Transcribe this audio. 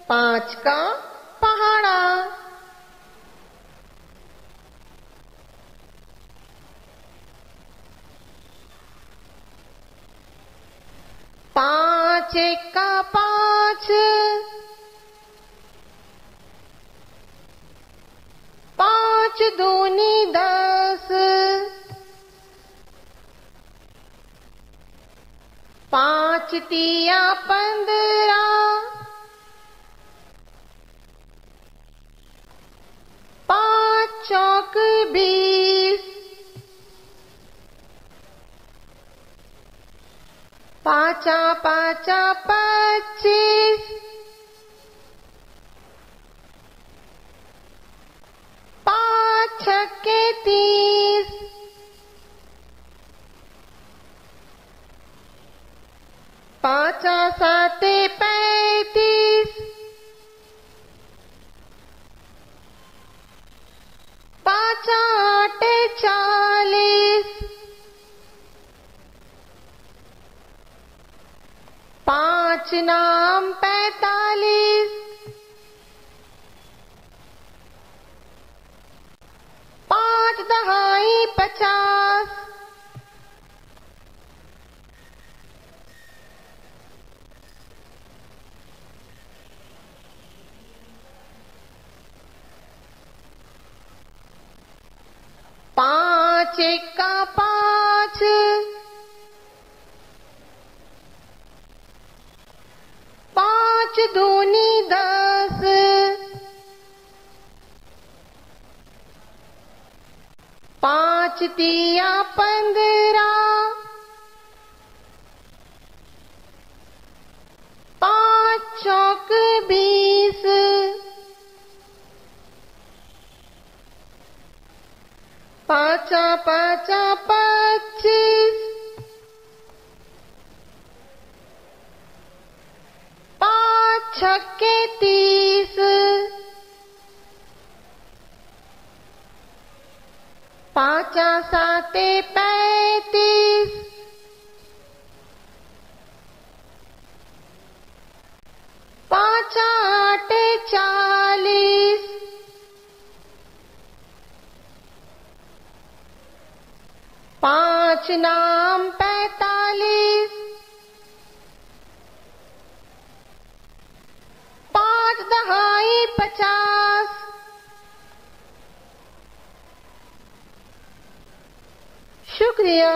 5 का पहाड़ा। 5 का 5, 5 दूनी 10, 5 तिया 15, 5 चौक 20, 5 5 25, 5 छक्के 30, 5 7 35, 5 8 40, 5 नाम 45, 5 दहाई 50, 5 का 5, 5 दूनी 10, 5 तिया 15, 5 चौक 20, 5 5 25, 5 छक्के 30, 5 7 35, 5 8 40, 5 नाम 45, 5 दहाई 50। शुक्रिया।